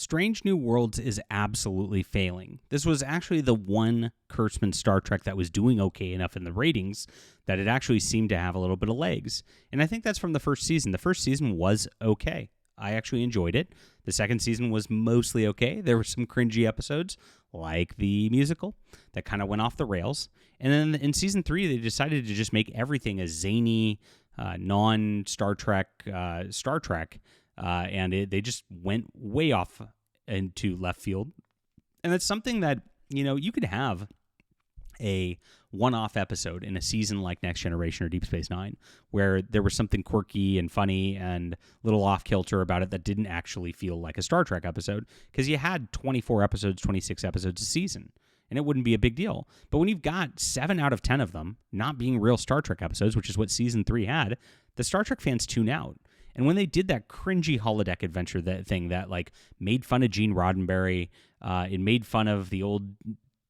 Strange New Worlds is absolutely failing. This was actually the one Kurtzman Star Trek that was doing okay enough in the ratings that it actually seemed to have a little bit of legs. And I think that's from the first season. The first season was okay. I actually enjoyed it. The second season was mostly okay. There were some cringy episodes, like the musical, that kind of went off the rails. And then in season 3, they decided to just make everything a zany, non-Star Trek Star Trek. And they just went way off into left field. And it's something that, you could have a one-off episode in a season like Next Generation or Deep Space Nine, where there was something quirky and funny and a little off-kilter about it that didn't actually feel like a Star Trek episode, because you had 24 episodes, 26 episodes a season, and it wouldn't be a big deal. But when you've got 7 out of 10 of them not being real Star Trek episodes, which is what season 3 had, the Star Trek fans tune out. And when they did that cringy holodeck adventure thing that made fun of Gene Roddenberry, it made fun of the old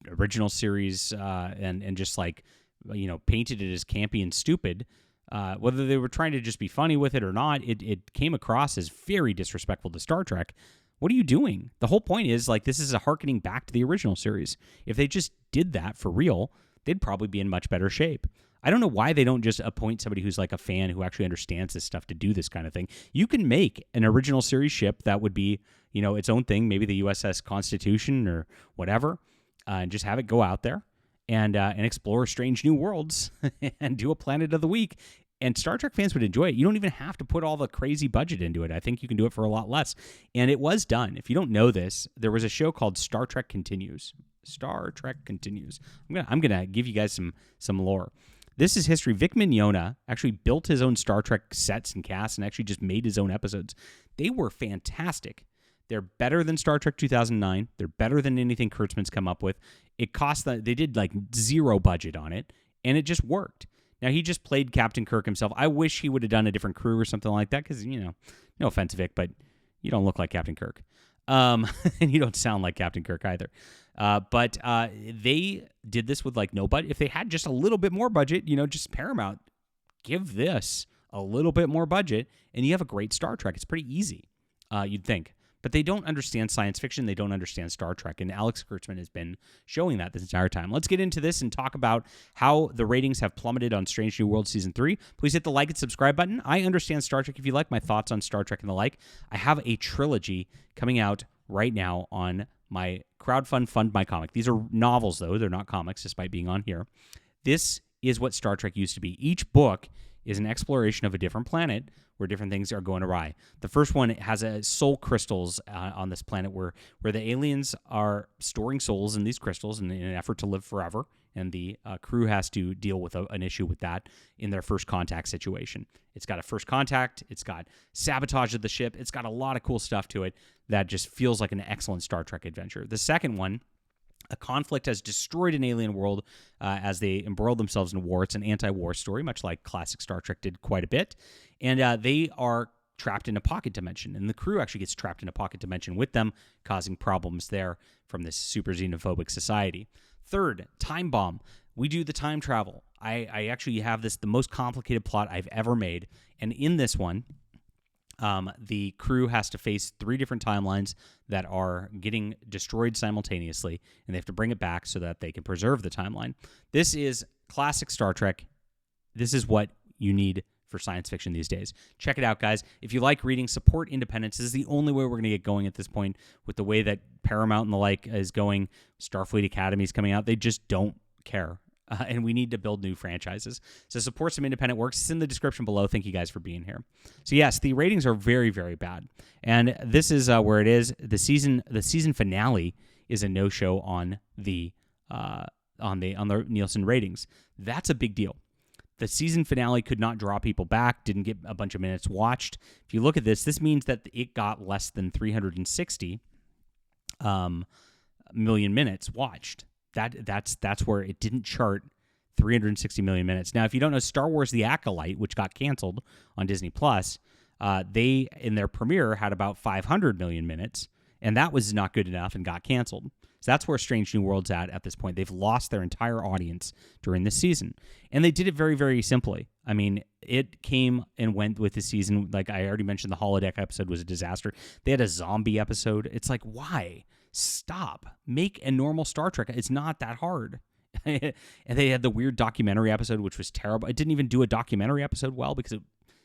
original series, and just painted it as campy and stupid, whether they were trying to just be funny with it or not, it came across as very disrespectful to Star Trek. What are you doing? The whole point is this is a hearkening back to the original series. If they just did that for real, they'd probably be in much better shape. I don't know why they don't just appoint somebody who's a fan who actually understands this stuff to do this kind of thing. You can make an original series ship that would be, its own thing, maybe the USS Constitution or whatever, and just have it go out there and explore strange new worlds and do a Planet of the Week. And Star Trek fans would enjoy it. You don't even have to put all the crazy budget into it. I think you can do it for a lot less. And it was done. If you don't know this, there was a show called Star Trek Continues. Star Trek Continues. I'm gonna give you guys some lore. This is history. Vic Mignogna actually built his own Star Trek sets and casts and actually just made his own episodes. They were fantastic. They're better than Star Trek 2009. They're better than anything Kurtzman's come up with. It cost they did zero budget on it, and it just worked. Now, he just played Captain Kirk himself. I wish he would have done a different crew or something like that because, no offense, Vic, but you don't look like Captain Kirk. And you don't sound like Captain Kirk either. But they did this with no budget. If they had just a little bit more budget, just Paramount, give this a little bit more budget, and you have a great Star Trek. It's pretty easy, you'd think. But they don't understand science fiction. They don't understand Star Trek. And Alex Kurtzman has been showing that this entire time. Let's get into this and talk about how the ratings have plummeted on Strange New World Season 3. Please hit the like and subscribe button. I understand Star Trek. If you like my thoughts on Star Trek and the like, I have a trilogy coming out right now on my crowdfund Fund My Comic. These are novels, though. They're not comics, despite being on here. This is what Star Trek used to be. Each book is an exploration of a different planet where different things are going awry. The first one has soul crystals on this planet where the aliens are storing souls in these crystals in an effort to live forever, and the crew has to deal with an issue with that in their first contact situation. It's got a first contact. It's got sabotage of the ship. It's got a lot of cool stuff to it that just feels like an excellent Star Trek adventure. The second one, a conflict has destroyed an alien world as they embroil themselves in war. It's an anti-war story, much like classic Star Trek did quite a bit. And they are trapped in a pocket dimension. And the crew actually gets trapped in a pocket dimension with them, causing problems there from this super xenophobic society. Third, Time Bomb. We do the time travel. I actually have the most complicated plot I've ever made. And in this one, the crew has to face 3 different timelines that are getting destroyed simultaneously, and they have to bring it back so that they can preserve the timeline. This is classic Star Trek. This is what you need for science fiction these days. Check it out, guys. If you like reading, support independence. This is the only way we're going to get going at this point with the way that Paramount and the like is going. Starfleet Academy is coming out. They just don't care. And we need to build new franchises. So support some independent works. It's in the description below. Thank you guys for being here. So yes, the ratings are very, very bad. And this is where it is. The season finale is a no-show on the Nielsen ratings. That's a big deal. The season finale could not draw people back, didn't get a bunch of minutes watched. If you look at this means that it got less than 360 million minutes watched. That's where it didn't chart 360 million minutes. Now, if you don't know, Star Wars The Acolyte, which got canceled on Disney+, they, in their premiere, had about 500 million minutes, And that was not good enough and got canceled. So that's where Strange New World's at this point. They've lost their entire audience during this season. And they did it very, very simply. I mean, it came and went with the season. Like I already mentioned, the holodeck episode was a disaster. They had a zombie episode. It's like, why? Stop. Make a normal Star Trek. It's not that hard. And they had the weird documentary episode, which was terrible. It didn't even do a documentary episode well because it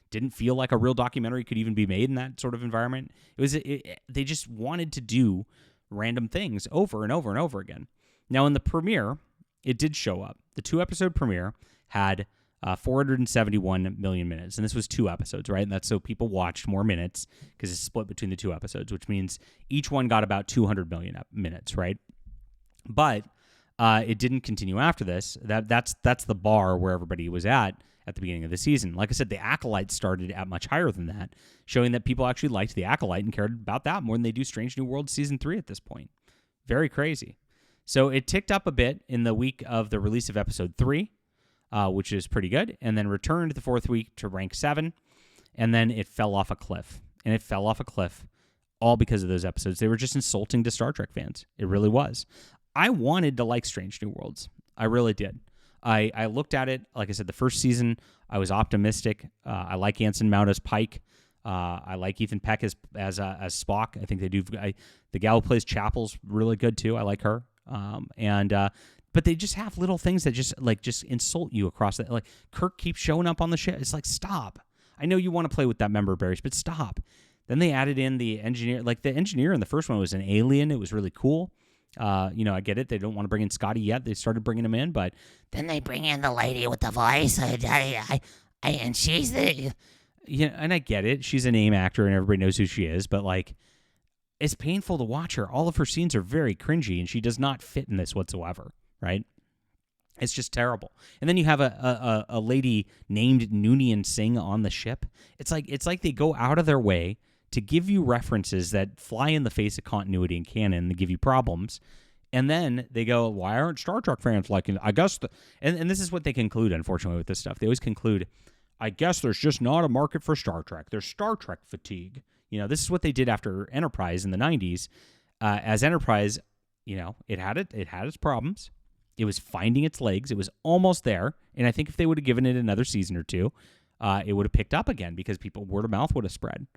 didn't feel like a real documentary could even be made in that sort of environment. They just wanted to do random things over and over and over again. Now, in the premiere, it did show up. The 2-episode premiere had 471 million minutes, and this was 2 episodes, right? And that's so people watched more minutes because it's split between the 2 episodes, which means each one got about 200 million minutes, right? But it didn't continue after this. That's the bar where everybody was at the beginning of the season. Like I said, the Acolyte started at much higher than that, showing that people actually liked the Acolyte and cared about that more than they do Strange New World Season 3 at this point. Very crazy. So it ticked up a bit in the week of the release of Episode 3, which is pretty good, and then returned the 4th week to rank 7, and then it fell off a cliff. And it fell off a cliff all because of those episodes. They were just insulting to Star Trek fans. It really was. I wanted to like Strange New Worlds. I really did. I looked at it, like I said, the first season, I was optimistic. I like Anson Mount as Pike. I like Ethan Peck as Spock. I think they do. The gal who plays Chapel's really good too. I like her. But they just have little things that just insult you across that. Like Kirk keeps showing up on the ship. It's like, stop. I know you want to play with that member berries, but stop. Then they added in the engineer. Like the engineer in the first one was an alien. It was really cool. I get it. They don't want to bring in Scotty yet. They started bringing him in, but then they bring in the lady with the voice, and she's the... and I get it. She's a name actor, and everybody knows who she is, but like, it's painful to watch her. All of her scenes are very cringy, and she does not fit in this whatsoever, right? It's just terrible. And then you have a lady named Noonien Singh on the ship. It's like they go out of their way to give you references that fly in the face of continuity and canon and give you problems. And then they go, why aren't Star Trek fans liking it? I guess, and this is what they conclude, unfortunately, with this stuff. They always conclude, I guess there's just not a market for Star Trek. There's Star Trek fatigue. This is what they did after Enterprise in the 90s. As Enterprise, it had its problems. It was finding its legs. It was almost there. And I think if they would have given it another season or two, it would have picked up again because word of mouth would have spread.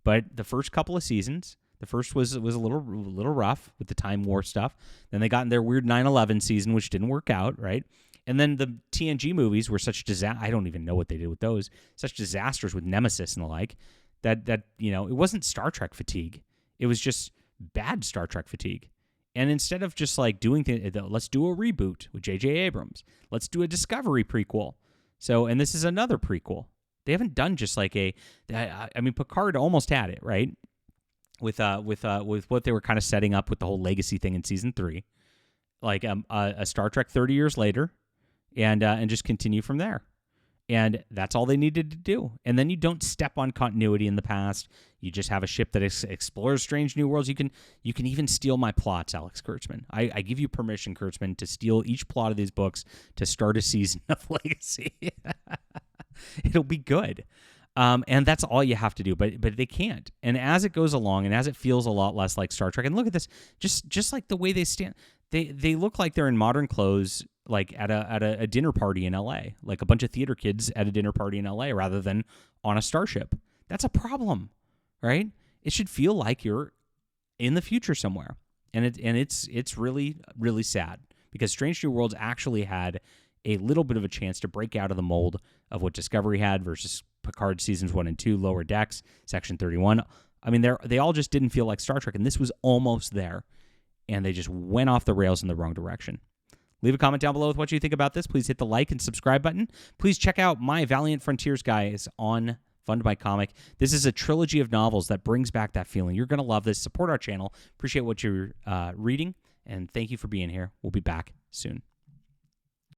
But the first couple of seasons, the first was a little rough with the Time War stuff. Then they got in their weird 9/11 season, which didn't work out, right? And then the TNG movies were such I don't even know what they did with those. Such disasters with Nemesis and the like. That it wasn't Star Trek fatigue. It was just bad Star Trek fatigue. And instead of just like doing things, let's do a reboot with J.J. Abrams. Let's do a Discovery prequel. And this is another prequel. They haven't done just like Picard almost had it, right? With what they were kind of setting up with the whole legacy thing in season 3, like a Star Trek 30 years later, and just continue from there. And that's all they needed to do. And then you don't step on continuity in the past. You just have a ship that explores strange new worlds. You can even steal my plots, Alex Kurtzman. I give you permission, Kurtzman, to steal each plot of these books to start a season of Legacy. It'll be good. And that's all you have to do, but they can't. And as it goes along, and as it feels a lot less like Star Trek, and look at this, just like the way they stand, they look like they're in modern clothes, like at a dinner party in LA, like a bunch of theater kids at a dinner party in LA, rather than on a starship. That's a problem, right? It should feel like you're in the future somewhere, and it's really, really sad because Strange New Worlds actually had a little bit of a chance to break out of the mold of what Discovery had versus Picard seasons 1 and 2, Lower Decks, Section 31. I mean, they all just didn't feel like Star Trek, and this was almost there, and they just went off the rails in the wrong direction. Leave a comment down below with what you think about this. Please hit the like and subscribe button. Please check out my Valiant Frontiers guys on Fund My Comic. This is a trilogy of novels that brings back that feeling. You're going to love this. Support our channel. Appreciate what you're reading, and thank you for being here. We'll be back soon.